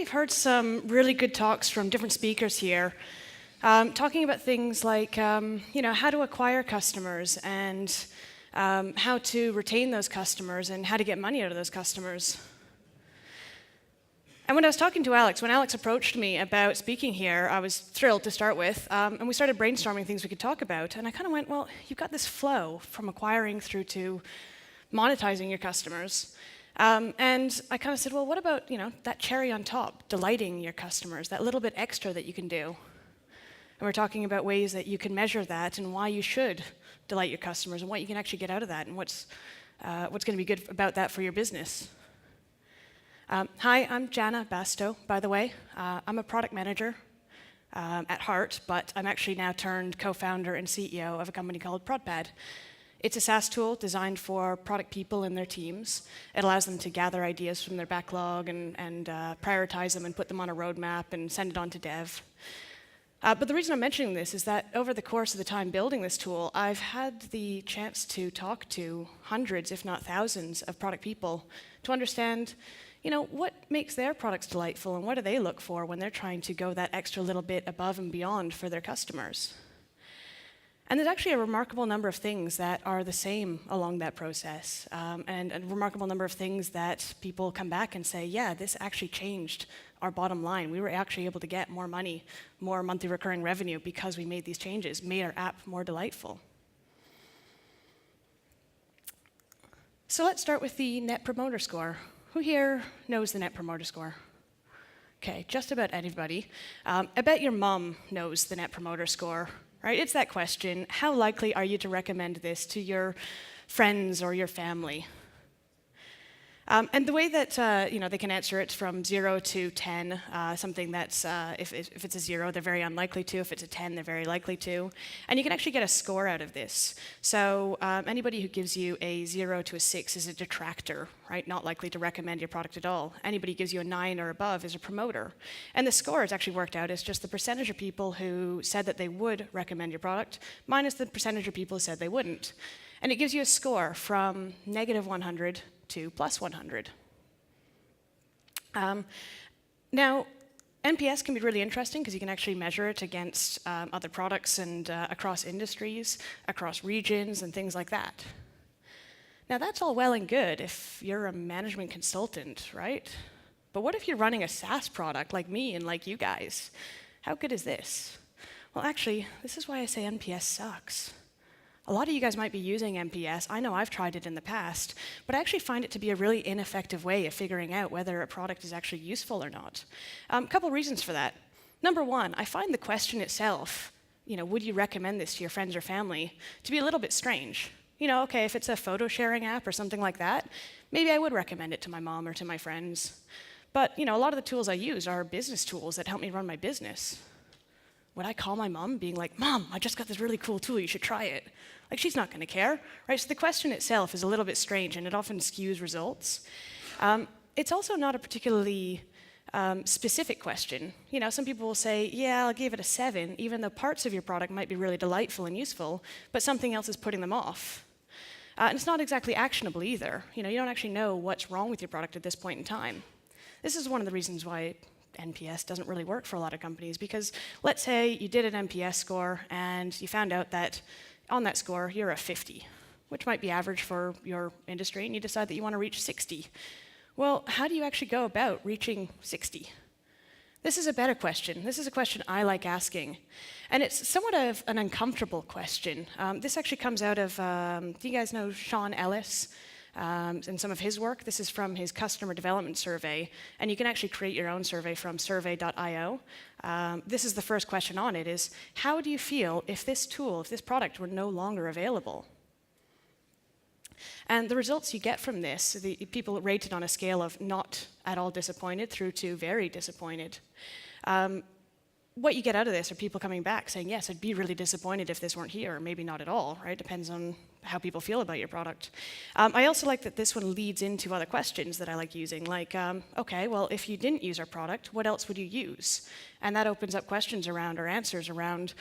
we've heard some really good talks from different speakers here, talking about things like, how to acquire customers and how to retain those customers and how to get money out of those customers. And when I was talking to Alex, when Alex approached me about speaking here, I was thrilled to start with, and we started brainstorming things we could talk about. And I kind of went, well, you've got this flow from acquiring through to monetizing your customers. And I kind of said, well, what about, that cherry on top, delighting your customers, that little bit extra that you can do? And we're talking about ways that you can measure that and why you should delight your customers and what you can actually get out of that and what's going to be good about that for your business. Hi, I'm Janna Bastow, by the way. I'm a product manager at heart, but I'm actually now turned co-founder and CEO of a company called ProdPad. It's a SaaS tool designed for product people and their teams. It allows them to gather ideas from their backlog and prioritize them and put them on a roadmap and send it on to dev. But the reason I'm mentioning this is that over the course of the time building this tool, I've had the chance to talk to hundreds, if not thousands, of product people to understand what makes their products delightful and what do they look for when they're trying to go that extra little bit above and beyond for their customers. And there's actually a remarkable number of things that are the same along that process, and a remarkable number of things that people come back and say, yeah, this actually changed our bottom line. We were actually able to get more money, more monthly recurring revenue because we made these changes, made our app more delightful. So let's start with the Net Promoter Score. Who here knows the Net Promoter Score? Okay, just about anybody. I bet your mom knows the Net Promoter Score, right? It's that question, how likely are you to recommend this to your friends or your family? And the way that they can answer it from 0 to 10, something that's, if it's a 0, they're very unlikely to. If it's a 10, they're very likely to. And you can actually get a score out of this. So anybody who gives you a 0 to a 6 is a detractor, right? Not likely to recommend your product at all. Anybody who gives you a 9 or above is a promoter. And the score is actually worked out as just the percentage of people who said that they would recommend your product minus the percentage of people who said they wouldn't. And it gives you a score from -100 to +100. Now, NPS can be really interesting because you can actually measure it against other products and across industries, across regions, and things like that. Now, that's all well and good if you're a management consultant, right? But what if you're running a SaaS product like me and like you guys? How good is this? Well, actually, this is why I say NPS sucks. A lot of you guys might be using NPS. I know I've tried it in the past, but I actually find it to be a really ineffective way of figuring out whether a product is actually useful or not. A couple reasons for that. Number one, I find the question itself, would you recommend this to your friends or family, to be a little bit strange. Okay, if it's a photo sharing app or something like that, maybe I would recommend it to my mom or to my friends. But a lot of the tools I use are business tools that help me run my business. Would I call my mom being like, Mom, I just got this really cool tool, you should try it? Like, she's not going to care, right? So the question itself is a little bit strange, and it often skews results. It's also not a particularly specific question. Some people will say, yeah, I'll give it a 7, even though parts of your product might be really delightful and useful, but something else is putting them off. And it's not exactly actionable either. You don't actually know what's wrong with your product at this point in time. This is one of the reasons why NPS doesn't really work for a lot of companies, because let's say you did an NPS score and you found out that on that score you're a 50, which might be average for your industry, and you decide that you want to reach 60. Well, how do you actually go about reaching 60? This is a better question. This is a question I like asking. And it's somewhat of an uncomfortable question. This actually comes out of, do you guys know Sean Ellis? And some of his work. This is from his customer development survey, and you can actually create your own survey from survey.io. This is the first question on it is, how do you feel if this tool, if this product were no longer available? And the results you get from this, the people rate it on a scale of not at all disappointed through to very disappointed. What you get out of this are people coming back saying, yes, I'd be really disappointed if this weren't here, or maybe not at all, right? Depends on how people feel about your product. I also like that this one leads into other questions that I like using, like, okay, well, if you didn't use our product, what else would you use? And that opens up questions around, or answers around,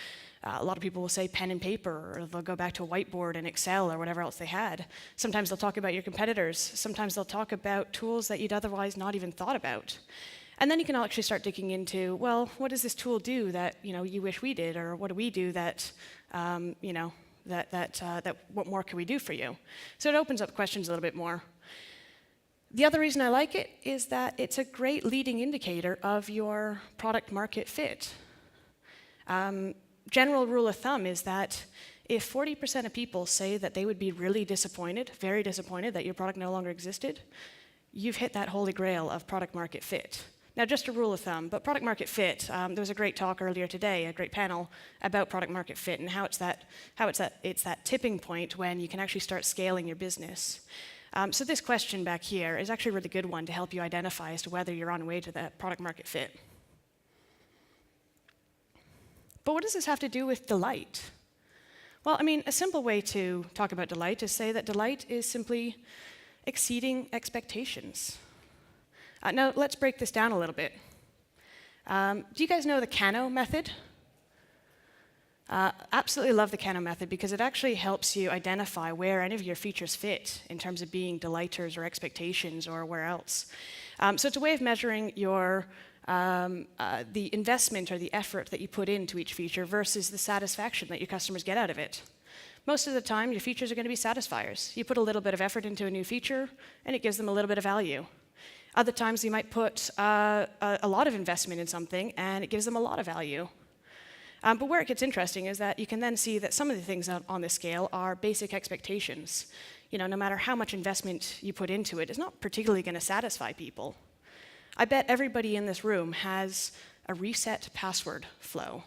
a lot of people will say pen and paper, or they'll go back to a whiteboard and Excel or whatever else they had. Sometimes they'll talk about your competitors. Sometimes they'll talk about tools that you'd otherwise not even thought about. And then you can actually start digging into, well, what does this tool do that you wish we did, or what do we do that what more can we do for you? So it opens up questions a little bit more. The other reason I like it is that it's a great leading indicator of your product market fit. General rule of thumb is that if 40% of people say that they would be really disappointed, very disappointed that your product no longer existed, you've hit that holy grail of product market fit. Now, just a rule of thumb, but product market fit, there was a great talk earlier today, a great panel about product market fit and how it's that tipping point when you can actually start scaling your business. So this question back here is actually a really good one to help you identify as to whether you're on the way to that product market fit. But what does this have to do with delight? Well, I mean, a simple way to talk about delight is say that delight is simply exceeding expectations. Now, let's break this down a little bit. Do you guys know the Kano method? Absolutely love the Kano method because it actually helps you identify where any of your features fit in terms of being delighters or expectations or where else. So it's a way of measuring your the investment or the effort that you put into each feature versus the satisfaction that your customers get out of it. Most of the time, your features are going to be satisfiers. You put a little bit of effort into a new feature, and it gives them a little bit of value. Other times, you might put a lot of investment in something, and it gives them a lot of value. But where it gets interesting is that you can then see that some of the things on this scale are basic expectations. No matter how much investment you put into it, it's not particularly going to satisfy people. I bet everybody in this room has a reset password flow,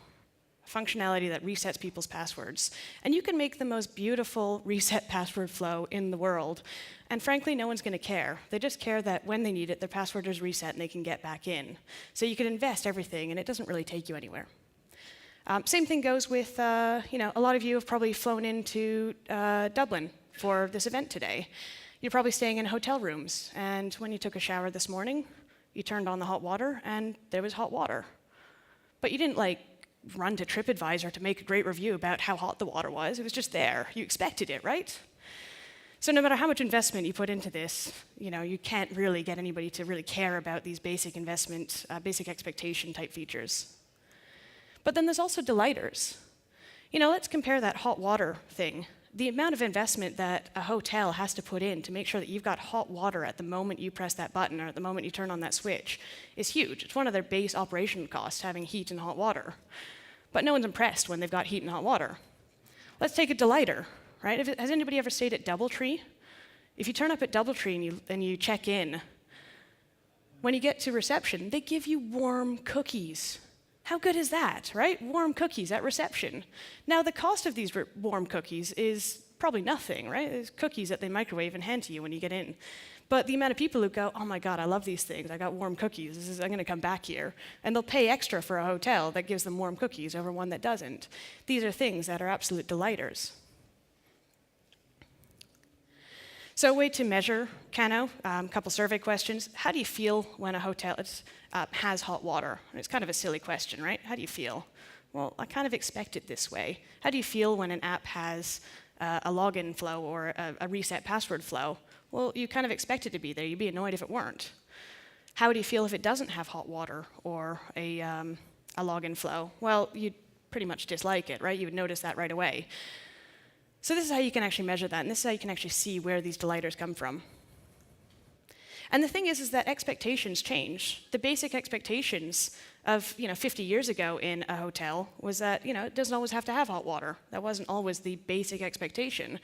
a functionality that resets people's passwords. And you can make the most beautiful reset password flow in the world. And frankly, no one's going to care. They just care that when they need it, their password is reset and they can get back in. So you can invest everything, and it doesn't really take you anywhere. Same thing goes with, a lot of you have probably flown into Dublin for this event today. You're probably staying in hotel rooms, and when you took a shower this morning, you turned on the hot water, and there was hot water. But you didn't, run to TripAdvisor to make a great review about how hot the water was. It was just there. You expected it, right? So no matter how much investment you put into this, you can't really get anybody to really care about these basic investment, basic expectation type features. But then there's also delighters. Let's compare that hot water thing. The amount of investment that a hotel has to put in to make sure that you've got hot water at the moment you press that button or at the moment you turn on that switch is huge. It's one of their base operational costs, having heat and hot water. But no one's impressed when they've got heat and hot water. Let's take a delighter, right? Has anybody ever stayed at DoubleTree? If you turn up at DoubleTree and you check in, when you get to reception, they give you warm cookies. How good is that, right? Warm cookies at reception. Now, the cost of these warm cookies is probably nothing, right? There's cookies that they microwave and hand to you when you get in. But the amount of people who go, oh my God, I love these things. I got warm cookies. I'm going to come back here. And they'll pay extra for a hotel that gives them warm cookies over one that doesn't. These are things that are absolute delighters. So a way to measure Kano, a couple survey questions. How do you feel when a hotel has hot water? It's kind of a silly question, right? How do you feel? Well, I kind of expect it this way. How do you feel when an app has a login flow or a reset password flow? Well, you kind of expect it to be there. You'd be annoyed if it weren't. How do you feel if it doesn't have hot water or a login flow? Well, you'd pretty much dislike it, right? You would notice that right away. So this is how you can actually measure that, and this is how you can actually see where these delighters come from. And the thing is that expectations change. The basic expectations of 50 years ago in a hotel was that it doesn't always have to have hot water. That wasn't always the basic expectation.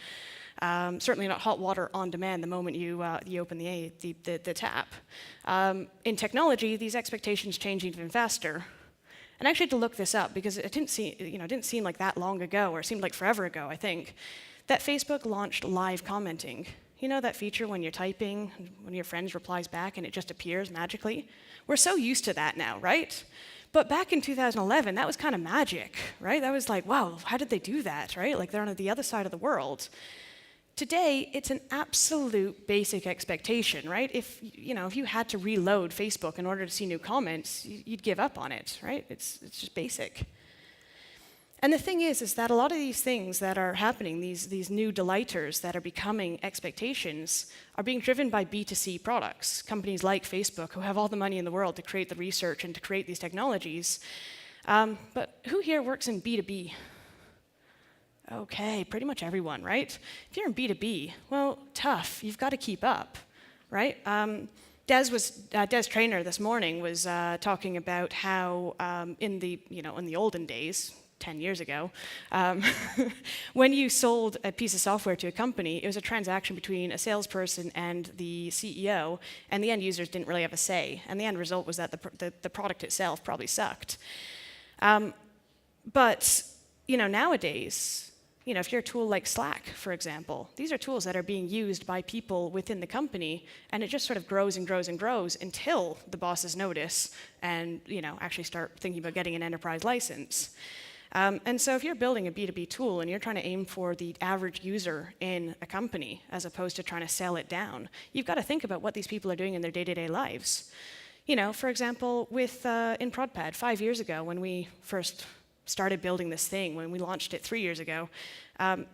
Certainly not hot water on demand the moment you open the tap. In technology, these expectations change even faster. And I actually had to look this up because it didn't seem like that long ago, or it seemed like forever ago, I think, that Facebook launched live commenting. That feature when you're typing, one of your friends replies back and it just appears magically? We're so used to that now, right? But back in 2011, that was kind of magic, right? That was like, wow, how did they do that, right? Like they're on the other side of the world. Today, it's an absolute basic expectation, right? If you had to reload Facebook in order to see new comments, you'd give up on it, right? It's just basic. And the thing is that a lot of these things that are happening, these new delighters that are becoming expectations, are being driven by B2C products, companies like Facebook, who have all the money in the world to create the research and to create these technologies. But who here works in B2B? Okay, pretty much everyone, right? If you're in B2B, well, tough. You've got to keep up, right? Des Traynor this morning was talking about how in the olden days, 10 years ago, when you sold a piece of software to a company, it was a transaction between a salesperson and the CEO, and the end users didn't really have a say. And the end result was that the product itself probably sucked. But nowadays, if you're a tool like Slack, for example, these are tools that are being used by people within the company, and it just sort of grows and grows and grows until the bosses notice and actually start thinking about getting an enterprise license. And so if you're building a B2B tool and you're trying to aim for the average user in a company as opposed to trying to sell it down, you've got to think about what these people are doing in their day-to-day lives. For example, in ProdPad 5 years ago, when we first started building this thing, when we launched it 3 years ago,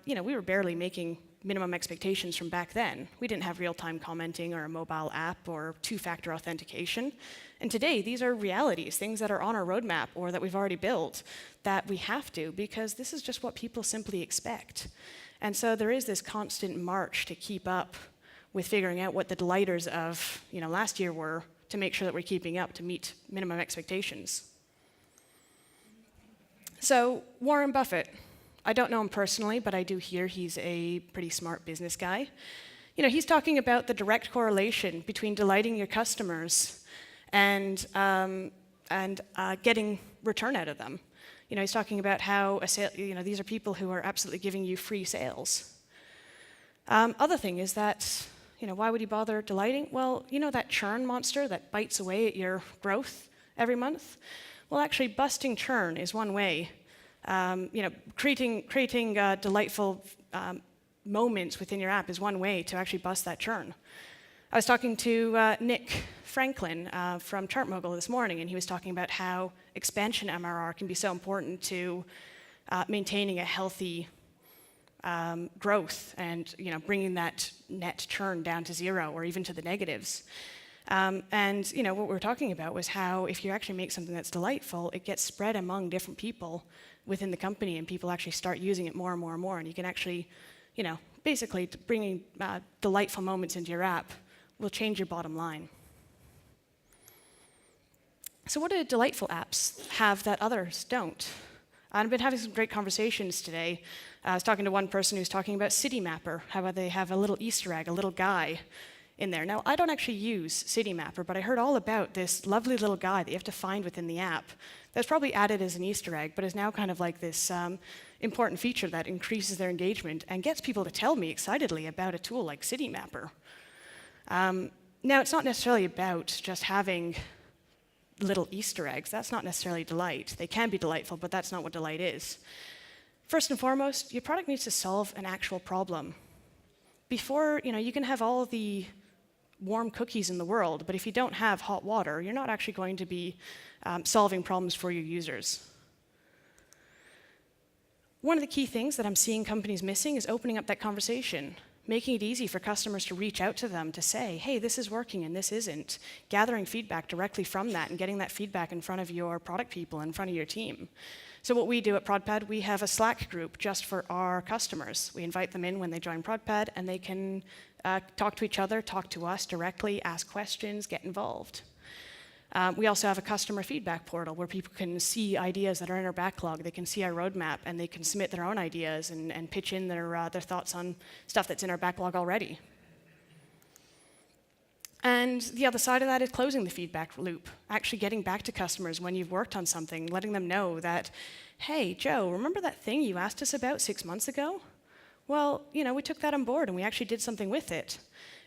we were barely making minimum expectations from back then. We didn't have real-time commenting or a mobile app or two-factor authentication. And today, these are realities, things that are on our roadmap or that we've already built that we have to, because this is just what people simply expect. And so there is this constant march to keep up with figuring out what the delighters of last year were to make sure that we're keeping up to meet minimum expectations. So Warren Buffett, I don't know him personally, but I do hear he's a pretty smart business guy. He's talking about the direct correlation between delighting your customers and getting return out of them. He's talking about how these are people who are absolutely giving you free sales. Other thing is that, why would you bother delighting? Well, that churn monster that bites away at your growth every month? Well, actually, busting churn is one way. Creating delightful moments within your app is one way to actually bust that churn. I was talking to Nick Franklin from ChartMogul this morning, and he was talking about how expansion MRR can be so important to maintaining a healthy growth and bringing that net churn down to zero or even to the negatives. And what we were talking about was how if you actually make something that's delightful, it gets spread among different people within the company, and people actually start using it more and more and more. And you can actually, basically bringing delightful moments into your app will change your bottom line. So what do delightful apps have that others don't? I've been having some great conversations today. I was talking to one person who's talking about CityMapper, how they have a little Easter egg, a little guy in there. Now, I don't actually use CityMapper, but I heard all about this lovely little guy that you have to find within the app that's probably added as an Easter egg, but is now kind of like this important feature that increases their engagement and gets people to tell me excitedly about a tool like CityMapper. Now, it's not necessarily about just having little Easter eggs. That's not necessarily delight. They can be delightful, but that's not what delight is. First and foremost, your product needs to solve an actual problem. Before, you can have all the warm cookies in the world, but if you don't have hot water, you're not actually going to be solving problems for your users. One of the key things that I'm seeing companies missing is opening up that conversation, making it easy for customers to reach out to them to say, hey, this is working and this isn't, gathering feedback directly from that and getting that feedback in front of your product people, in front of your team. So what we do at ProdPad, we have a Slack group just for our customers. We invite them in when they join ProdPad, and they can talk to each other, talk to us directly, ask questions, get involved. We also have a customer feedback portal where people can see ideas that are in our backlog. They can see our roadmap, and they can submit their own ideas and pitch in their thoughts on stuff that's in our backlog already. And the other side of that is closing the feedback loop, actually getting back to customers when you've worked on something, letting them know that, hey, Joe, remember that thing you asked us about 6 months ago? Well, we took that on board and we actually did something with it.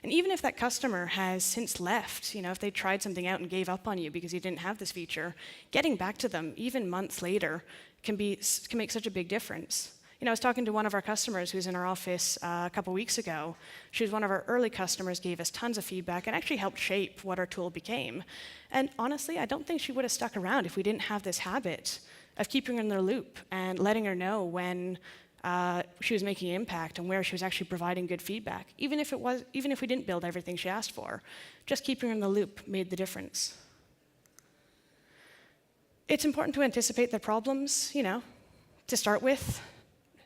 And even if that customer has since left, if they tried something out and gave up on you because you didn't have this feature, getting back to them even months later can make such a big difference. I was talking to one of our customers who's in our office a couple weeks ago. She was one of our early customers, gave us tons of feedback, and actually helped shape what our tool became. And honestly, I don't think she would have stuck around if we didn't have this habit of keeping her in the loop and letting her know when she was making an impact and where she was actually providing good feedback. Even if we didn't build everything she asked for, just keeping her in the loop made the difference. It's important to anticipate the problems, to start with.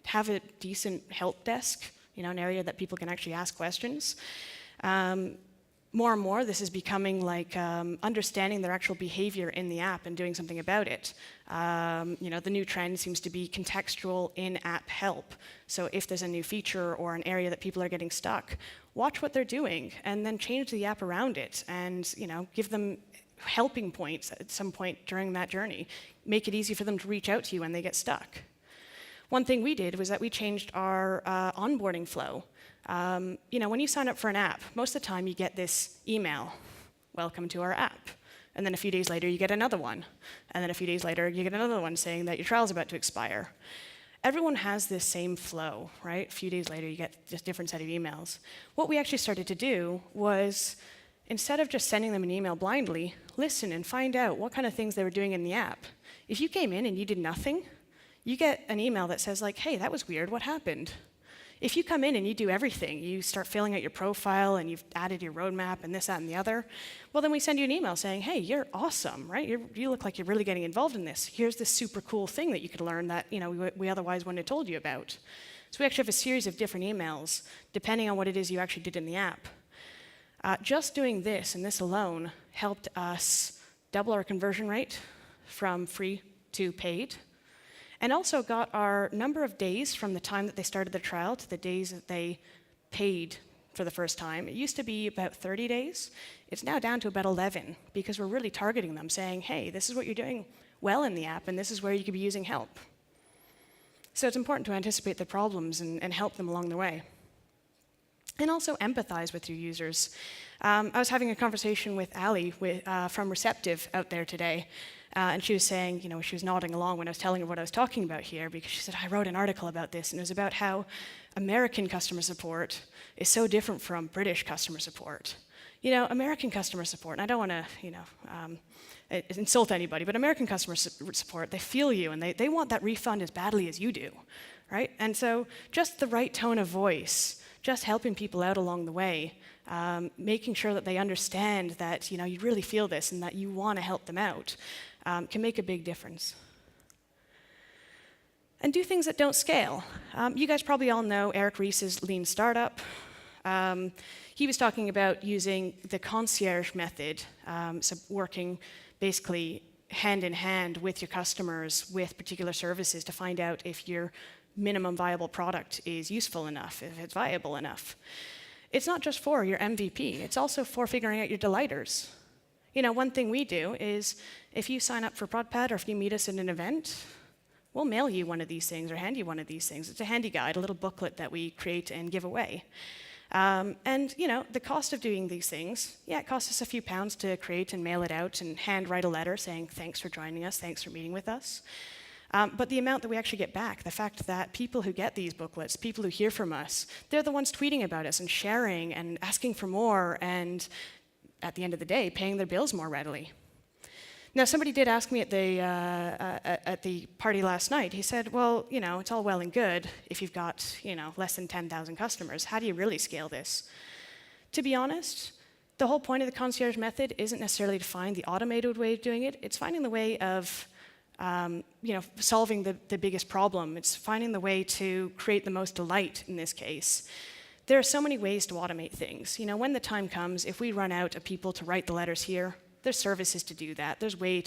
Have a decent help desk, an area that people can actually ask questions. More and more, this is becoming like understanding their actual behavior in the app and doing something about it. The new trend seems to be contextual in-app help. So if there's a new feature or an area that people are getting stuck, watch what they're doing and then change the app around it and give them helping points at some point during that journey. Make it easy for them to reach out to you when they get stuck. One thing we did was that we changed our onboarding flow. When you sign up for an app, most of the time you get this email, welcome to our app. And then a few days later, you get another one. And then a few days later, you get another one saying that your trial's about to expire. Everyone has this same flow, right? A few days later, you get just a different set of emails. What we actually started to do was, instead of just sending them an email blindly, listen and find out what kind of things they were doing in the app. If you came in and you did nothing, you get an email that says like, hey, that was weird, what happened? If you come in and you do everything, you start filling out your profile and you've added your roadmap and this, that, and the other, well, then we send you an email saying, hey, you're awesome, right? You look like you're really getting involved in this. Here's this super cool thing that you could learn that we otherwise wouldn't have told you about. So we actually have a series of different emails, depending on what it is you actually did in the app. Just doing this and this alone helped us double our conversion rate from free to paid, and also got our number of days from the time that they started the trial to the days that they paid for the first time. It used to be about 30 days. It's now down to about 11 because we're really targeting them, saying, hey, this is what you're doing well in the app, and this is where you could be using help. So it's important to anticipate the problems and help them along the way. And also empathize with your users. I was having a conversation with Ali from Receptive out there today, and she was saying, she was nodding along when I was telling her what I was talking about here, because she said, I wrote an article about this, and it was about how American customer support is so different from British customer support. American customer support, and I don't want to, insult anybody, but American customer support, they feel you, and they want that refund as badly as you do, right? And so just the right tone of voice, just helping people out along the way, making sure that they understand that you really feel this and that you want to help them out, can make a big difference. And do things that don't scale. You guys probably all know Eric Ries's Lean Startup. He was talking about using the concierge method, so working basically hand in hand with your customers with particular services to find out if your minimum viable product is useful enough, if it's viable enough. It's not just for your MVP, it's also for figuring out your delighters. One thing we do is if you sign up for ProdPad or if you meet us at an event, we'll mail you one of these things or hand you one of these things. It's a handy guide, a little booklet that we create and give away. The cost of doing these things, it costs us a few pounds to create and mail it out and hand write a letter saying, thanks for joining us, thanks for meeting with us. But the amount that we actually get back, the fact that people who get these booklets, people who hear from us, they're the ones tweeting about us and sharing and asking for more and, at the end of the day, paying their bills more readily. Now, somebody did ask me at the party last night. He said, well, it's all well and good if you've got, less than 10,000 customers. How do you really scale this? To be honest, the whole point of the concierge method isn't necessarily to find the automated way of doing it. It's finding the way of solving the biggest problem. It's finding the way to create the most delight in this case. There are so many ways to automate things. When the time comes, if we run out of people to write the letters here, there's services to do that. There's ways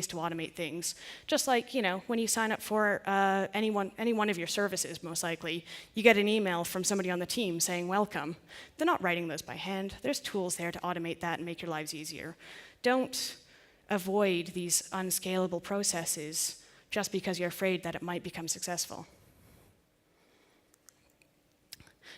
to automate things. Just like, when you sign up for any one of your services, most likely, you get an email from somebody on the team saying, welcome. They're not writing those by hand. There's tools there to automate that and make your lives easier. Don't avoid these unscalable processes just because you're afraid that it might become successful.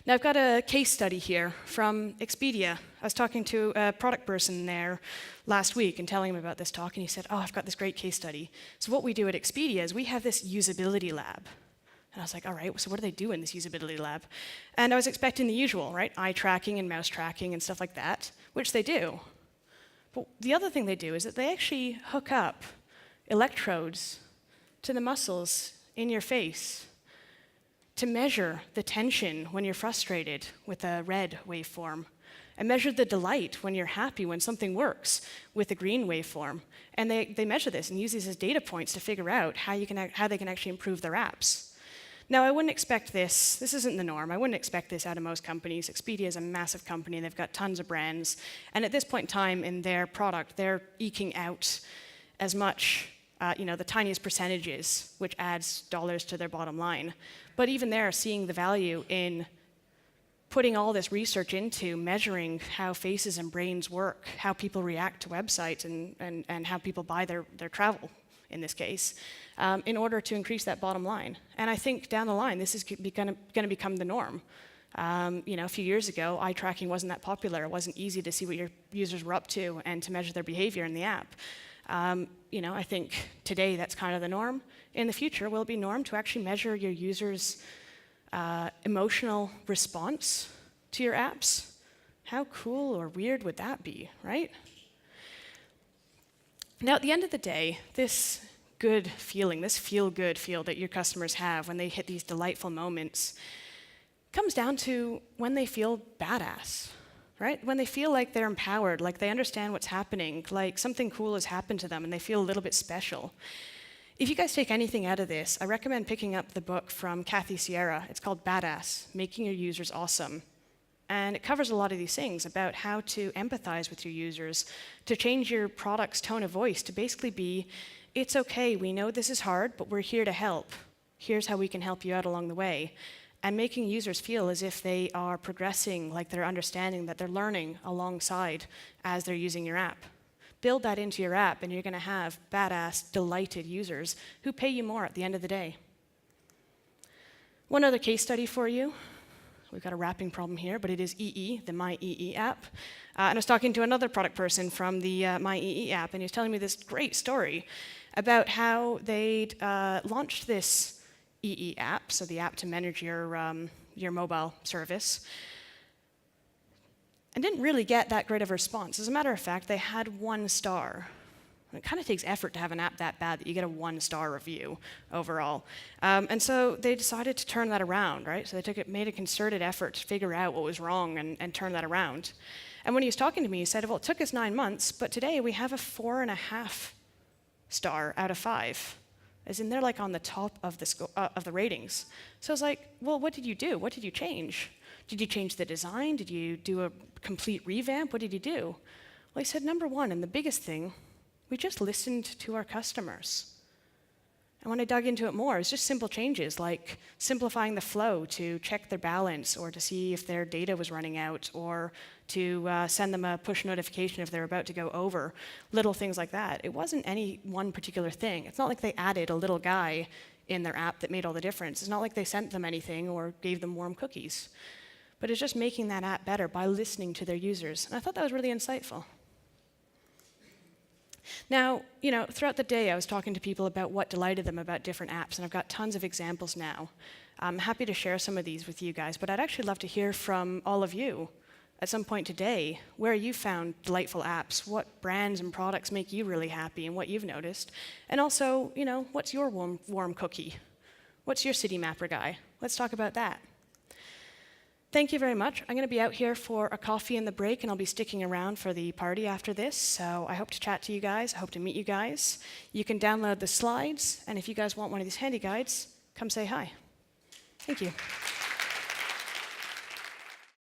Now, I've got a case study here from Expedia. I was talking to a product person there last week and telling him about this talk, and he said, I've got this great case study. So what we do at Expedia is we have this usability lab. And I was like, all right, so what do they do in this usability lab? And I was expecting the usual, right? Eye tracking and mouse tracking and stuff like that, which they do. But the other thing they do is that they actually hook up electrodes to the muscles in your face, to measure the tension when you're frustrated with a red waveform, and measure the delight when you're happy when something works with a green waveform. And they measure this and use these as data points to figure out how they can actually improve their apps. Now, I wouldn't expect this isn't the norm, I wouldn't expect this out of most companies. Expedia is a massive company, they've got tons of brands, and at this point in time in their product, they're eking out as much, the tiniest percentages, which adds dollars to their bottom line. But even they're seeing the value in putting all this research into measuring how faces and brains work, how people react to websites, and how people buy their travel, in this case, in order to increase that bottom line. And I think down the line, this is going to become the norm. A few years ago, eye tracking wasn't that popular. It wasn't easy to see what your users were up to and to measure their behavior in the app. I think today that's kind of the norm. In the future, will it be norm to actually measure your users' emotional response to your apps? How cool or weird would that be, right? Now, at the end of the day, this good feeling, this feel-good feel that your customers have when they hit these delightful moments comes down to when they feel badass, right? When they feel like they're empowered, like they understand what's happening, like something cool has happened to them and they feel a little bit special. If you guys take anything out of this, I recommend picking up the book from Kathy Sierra. It's called Badass, Making Your Users Awesome. And it covers a lot of these things about how to empathize with your users, to change your product's tone of voice, to basically be, it's okay, we know this is hard, but we're here to help. Here's how we can help you out along the way. And making users feel as if they are progressing, like they're understanding, that they're learning alongside as they're using your app. Build that into your app, and you're going to have badass, delighted users who pay you more at the end of the day. One other case study for you. We've got a wrapping problem here, but it is EE, the My EE app. And I was talking to another product person from the My EE app, and he was telling me this great story about how they'd launched this EE app, so the app to manage your mobile service, and didn't really get that great of a response. As a matter of fact, they had 1 star. It kind of takes effort to have an app that bad that you get a 1-star review overall. And so they decided to turn that around, right? So they made a concerted effort to figure out what was wrong and turn that around. And when he was talking to me, he said, well, it took us 9 months, but today we have a 4.5 star out of 5. As in, they're like on the top of the ratings. So I was like, well, what did you do? What did you change? Did you change the design? Did you do a complete revamp? What did you do? Well, he said, number 1, and the biggest thing, we just listened to our customers. And when I dug into it more, it was just simple changes like simplifying the flow to check their balance or to see if their data was running out or to send them a push notification if they're about to go over, little things like that. It wasn't any one particular thing. It's not like they added a little guy in their app that made all the difference. It's not like they sent them anything or gave them warm cookies. But it's just making that app better by listening to their users. And I thought that was really insightful. Now, throughout the day, I was talking to people about what delighted them about different apps, and I've got tons of examples now. I'm happy to share some of these with you guys, but I'd actually love to hear from all of you at some point today where you found delightful apps, what brands and products make you really happy, and what you've noticed. And also, what's your warm cookie? What's your city mapper guy? Let's talk about that. Thank you very much. I'm going to be out here for a coffee in the break, and I'll be sticking around for the party after this. So I hope to chat to you guys. I hope to meet you guys. You can download the slides, and if you guys want one of these handy guides, come say hi. Thank you.